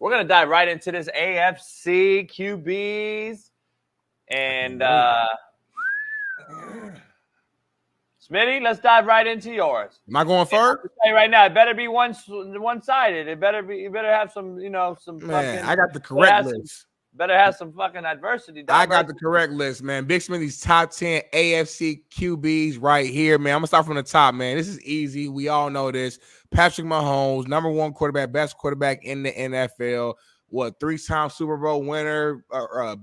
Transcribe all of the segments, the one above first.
we're going to dive right into this AFC QBs. And Smitty, let's dive right into yours. Am I going first? Say right now, it better be one-sided. It better be. You better have some, some. Man, fucking, I got the correct list. Better have some fucking adversity. I got the correct list, man. Big Smitty's top 10 AFC QBs right here, man. I'm gonna start from the top, man. This is easy. We all know this. Patrick Mahomes, number one quarterback, best quarterback in the NFL. What, 3-time Super Bowl winner?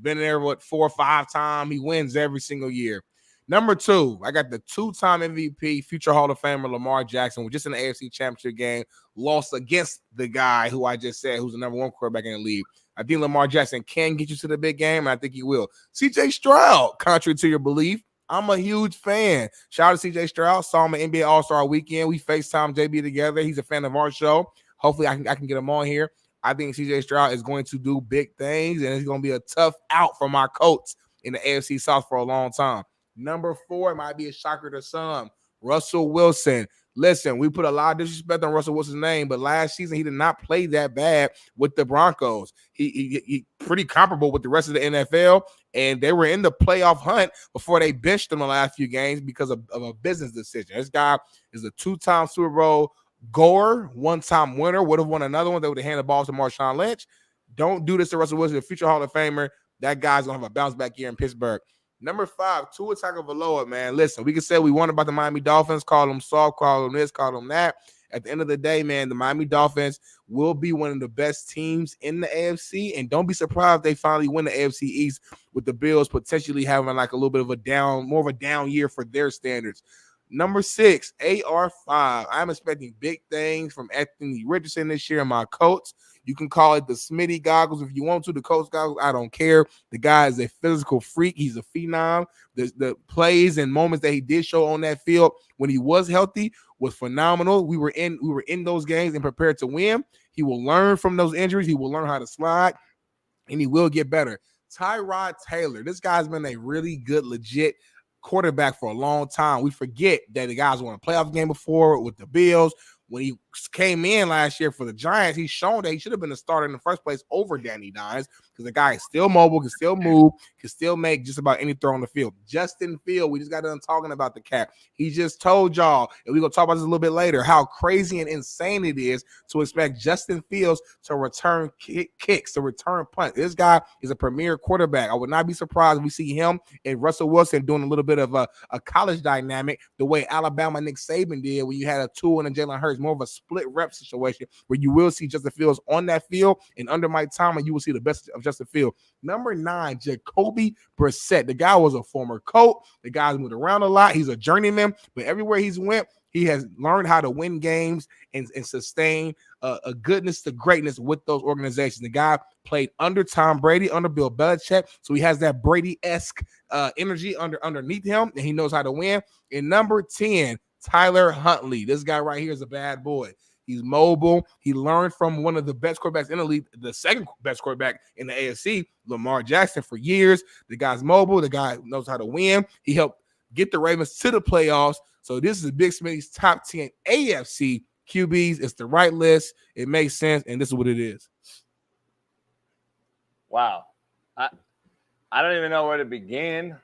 Been there 4 or 5 times. He wins every single year. Number 2, I got the 2-time MVP, future Hall of Famer Lamar Jackson, was just in the AFC Championship game, lost against the guy who I just said who's the number one quarterback in the league. I think Lamar Jackson can get you to the big game, and I think he will. CJ Stroud, contrary to your belief, I'm a huge fan. Shout out to CJ Stroud. Saw him at NBA All-Star Weekend. We FaceTime JB together. He's a fan of our show. Hopefully, I can get him on here. I think CJ Stroud is going to do big things, and it's going to be a tough out for my Colts in the AFC South for a long time. Number 4 might be a shocker to some. Russell Wilson. Listen, we put a lot of disrespect on Russell Wilson's name, but last season he did not play that bad with the Broncos. He pretty comparable with the rest of the NFL, and they were in the playoff hunt before they benched him the last few games because of a business decision. This guy is a 2-time Super Bowl goer, 1-time winner, would have won another one. They would have handed the ball to Marshawn Lynch. Don't do this to Russell Wilson, the future Hall of Famer. That guy's going to have a bounce-back year in Pittsburgh. Number 5, Tua Tagovailoa, man. Listen, we can say we want about the Miami Dolphins, call them soft, call them this, call them that. At the end of the day, man, the Miami Dolphins will be one of the best teams in the AFC, and don't be surprised if they finally win the AFC East with the Bills potentially having like a little bit of more of a down year for their standards. Number 6, AR5. I'm expecting big things from Anthony Richardson this year in my Colts. You can call it the Smitty goggles if you want to, the Colts goggles. I don't care. The guy is a physical freak. He's a phenom. The plays and moments that he did show on that field when he was healthy was phenomenal. We were in those games and prepared to win. He will learn from those injuries. He will learn how to slide, and he will get better. Tyrod Taylor. This guy's been a really good, legit quarterback for a long time. We forget that the guys won a playoff game before with the Bills. When he came in last year for the Giants, he's shown that he should have been a starter in the first place over Danny Dimes because the guy is still mobile, can still move, can still make just about any throw on the field. Justin Fields, we just got done talking about the cat. He just told y'all, and we're going to talk about this a little bit later, how crazy and insane it is to expect Justin Fields to return kicks, to return punts. This guy is a premier quarterback. I would not be surprised if we see him and Russell Wilson doing a little bit of a college dynamic the way Alabama Nick Saban did when you had a Tua and a Jalen Hurts, more of a split rep situation where you will see Justin Fields on that field, and under Mike Tomlin, you will see the best of Justin Fields. Number 9, Jacoby Brissett. The guy was a former Colt. The guy's moved around a lot. He's a journeyman, but everywhere he's went, he has learned how to win games and sustain a goodness to greatness with those organizations. The guy played under Tom Brady, under Bill Belichick, so he has that Brady-esque energy underneath him, and he knows how to win. And number 10, Tyler Huntley. This guy right here is a bad boy. He's mobile. He learned from one of the best quarterbacks in the league, the second best quarterback in the AFC, Lamar Jackson, for years. The guy's mobile. The guy knows how to win. He helped get the Ravens to the playoffs. So this is Big Smitty's top 10 AFC QBs. It's the right list. It makes sense, and this is what it is. Wow. I don't even know where to begin.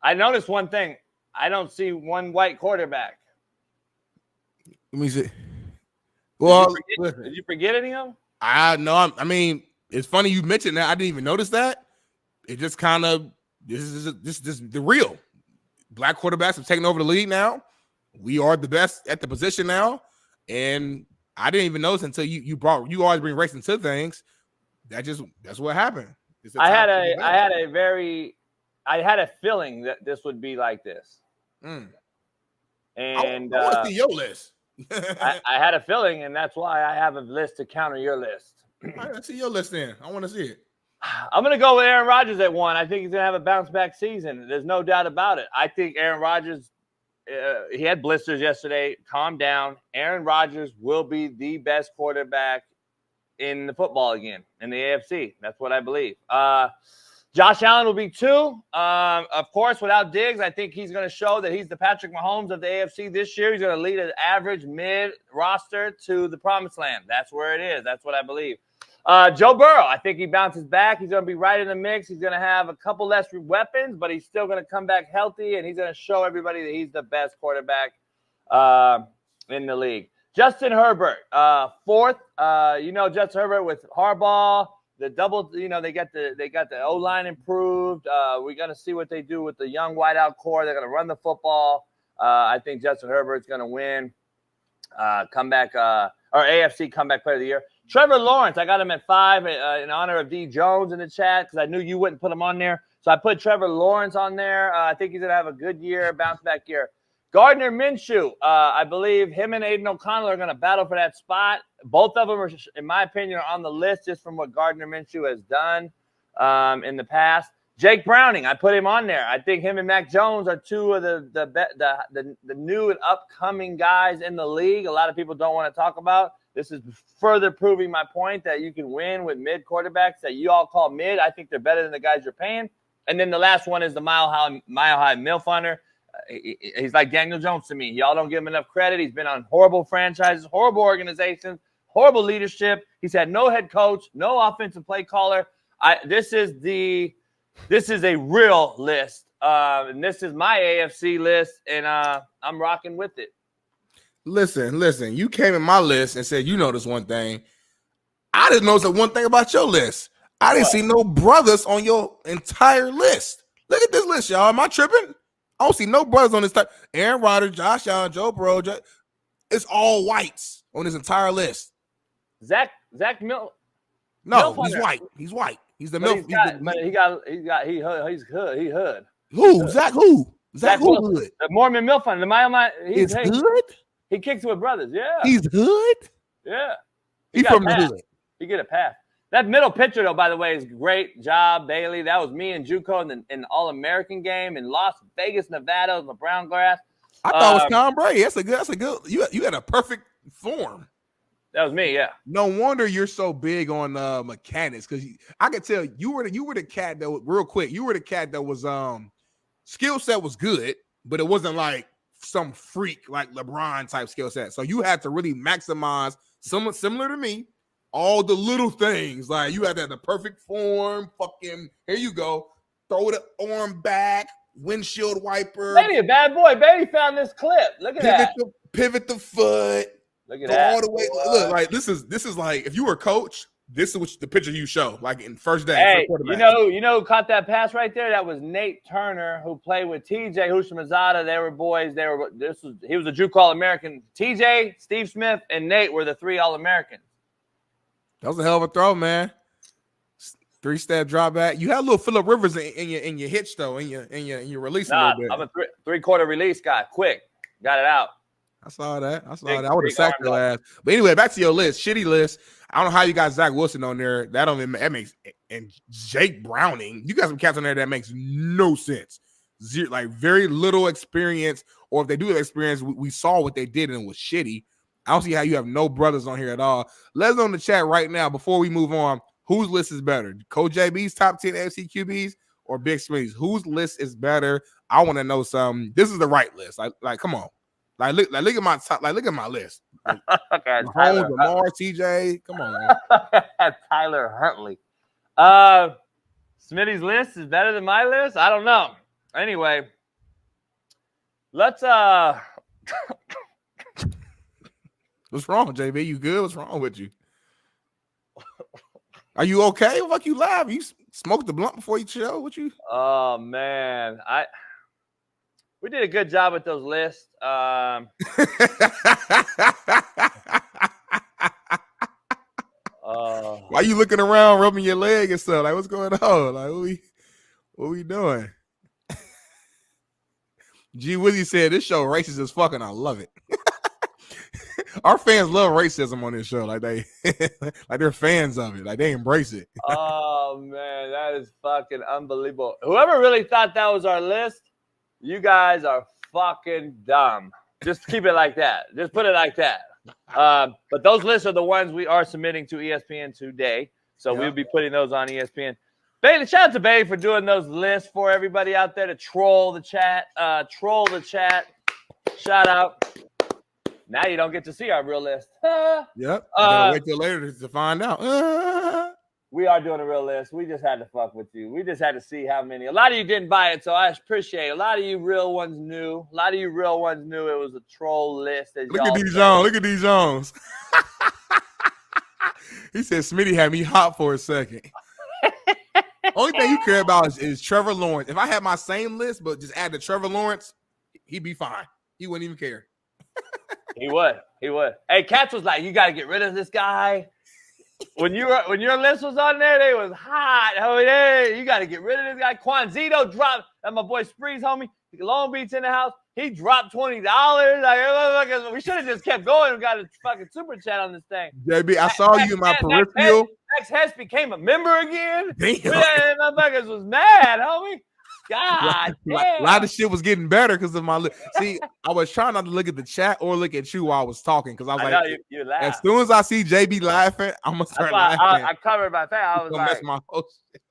I noticed one thing. I don't see one white quarterback. Let me see. Well, did you forget any of them? I mean, it's funny you mentioned that. I didn't even notice that. It just kind of this is the real black quarterbacks have taken over the league now. We are the best at the position now, and I didn't even notice until you always bring race into things. That's what happened. I had a feeling that this would be like this. And I want to see your list. I had a feeling, and that's why I have a list to counter your list. All right, let's see your list then. I want to see it. I'm going to go with Aaron Rodgers at 1. I think he's going to have a bounce-back season. There's no doubt about it. I think Aaron Rodgers, he had blisters yesterday. Calm down. Aaron Rodgers will be the best quarterback in the football again, in the AFC. That's what I believe. Josh Allen will be 2. Of course, without Diggs, I think he's going to show that he's the Patrick Mahomes of the AFC this year. He's going to lead an average mid roster to the promised land. That's where it is. That's what I believe. Joe Burrow, I think he bounces back. He's going to be right in the mix. He's going to have a couple less weapons, but he's still going to come back healthy, and he's going to show everybody that he's the best quarterback in the league. Justin Herbert, fourth. Justin Herbert with Harbaugh, the double. They got the O-line improved. We're going to see what they do with the young wideout core. They're going to run the football. I think Justin Herbert's going to win. AFC comeback player of the year. Trevor Lawrence, I got him at 5 in honor of D. Jones in the chat because I knew you wouldn't put him on there. So I put Trevor Lawrence on there. I think he's going to have a good year, bounce back year. Gardner Minshew, I believe him and Aiden O'Connell are going to battle for that spot. Both of them are, in my opinion, are on the list just from what Gardner Minshew has done in the past. Jake Browning, I put him on there. I think him and Mac Jones are two of the new and upcoming guys in the league. A lot of people don't want to talk about. This is further proving my point that you can win with mid quarterbacks that you all call mid. I think they're better than the guys you're paying. And then the last one is the mile high MILF hunter. He's like Daniel Jones to me. Y'all don't give him enough credit. He's been on horrible franchises, horrible organizations, horrible leadership. He's had no head coach, no offensive play caller. This is a real list. And this is my AFC list, and I'm rocking with it. Listen. You came in my list and said, this one thing. I didn't notice that one thing about your list. I didn't see no brothers on your entire list. Look at this list, y'all. Am I tripping? I don't see no brothers on this type. Aaron Rodgers, Josh Allen, Joe Burrow. It's all whites on this entire list. Zach Milton. No, he's white. He's white. He's the milk. He's hood. Who? Zach who? Zach who hood? The Mormon milf hunter. He's hood? He kicks with brothers. Yeah. He's hood? Yeah. He's from the hood. He get a pass. That middle pitcher, though, by the way, is great job, Bailey. That was me in JUCO in the All-American game in Las Vegas, Nevada, on the brown grass. I thought it was Tom Brady. That's a good. You had a perfect form. That was me, yeah. No wonder you're so big on mechanics, because I could tell you were the cat that was, real quick. You were the cat that was skill set was good, but it wasn't like some freak like LeBron type skill set. So you had to really maximize, somewhat similar to me, all the little things. Like you had to have the perfect form. Fucking here you go, throw the arm back, windshield wiper. Bailey, a bad boy. Bailey found this clip. Look at Pivot the foot. Look at that. All the way. Look, like this is like if you were a coach, this is the picture you show, like in first day. Hey, you know who caught that pass right there? That was Nate Turner, who played with TJ Houshmandzadeh. They were boys. He was a JUCO All-American. TJ, Steve Smith, and Nate were the 3 All-Americans. That was a hell of a throw, man. 3-step drop back. You had a little Phillip Rivers in your hitch though, in your release a little bit. I'm a 3/4 release guy. Quick, got it out. I saw that. I would have sacked your ass. But anyway, back to your list. Shitty list. I don't know how you got Zach Wilson on there. That makes, and Jake Browning. You got some cats on there that makes no sense. Like very little experience, or if they do have experience, we saw what they did and it was shitty. I don't see how you have no brothers on here at all. Let us know in the chat right now before we move on. Whose list is better? Coach JB's top 10 AFC QBs or Big Smitty's? Whose list is better? I want to know something. This is the right list. Like come on. Like look at my top. Like look at my list. Okay, Mahomes, Lamar, TJ. Come on, man. Tyler Huntley. Smitty's list is better than my list. I don't know. Anyway, let's What's wrong, JB? You good? What's wrong with you? Are you okay? Fuck you laugh. You smoked the blunt before you show? What you? Oh man, we did a good job with those lists. Why you looking around, rubbing your leg and stuff? Like, what's going on? Like, what we doing? G Wizzy said this show racist as fuck, and I love it. Our fans love racism on this show. Like they're fans of it. Like they embrace it. Oh man, that is fucking unbelievable. Whoever really thought that was our list, you guys are fucking dumb. Just keep it like that. Just put it like that. But those lists are the ones we are submitting to ESPN today. So we'll be putting those on ESPN. Bailey, shout out to Bailey for doing those lists for everybody out there to troll the chat. Shout out. Now you don't get to see our real list. Yep. Gotta wait till later to find out. We are doing a real list. We just had to fuck with you. We just had to see how many. A lot of you didn't buy it, so I appreciate it. A lot of you real ones knew. A lot of you real ones knew it was a troll list. Look at these Jones. Look at these Jones. He said Smitty had me hot for a second. Only thing you care about is Trevor Lawrence. If I had my same list, but just add the Trevor Lawrence, he'd be fine. He wouldn't even care. He would. Hey, Katz was like, you got to get rid of this guy. When your list was on there, they was hot. Oh, yeah, you got to get rid of this guy. Quanzito dropped. That my boy Spree's homie. Long Beach in the house. He dropped $20. Like, we should have just kept going and got a fucking super chat on this thing. JB, I saw you in my peripheral. Max Hess became a member again. Damn. Motherfuckers was mad, homie. God damn. A lot of shit was getting better because of my list. See, I was trying not to look at the chat or look at you while I was talking because I was like, you as soon as I see JB laughing, I'm gonna start laughing. I covered my face. I was like, mess my whole shit.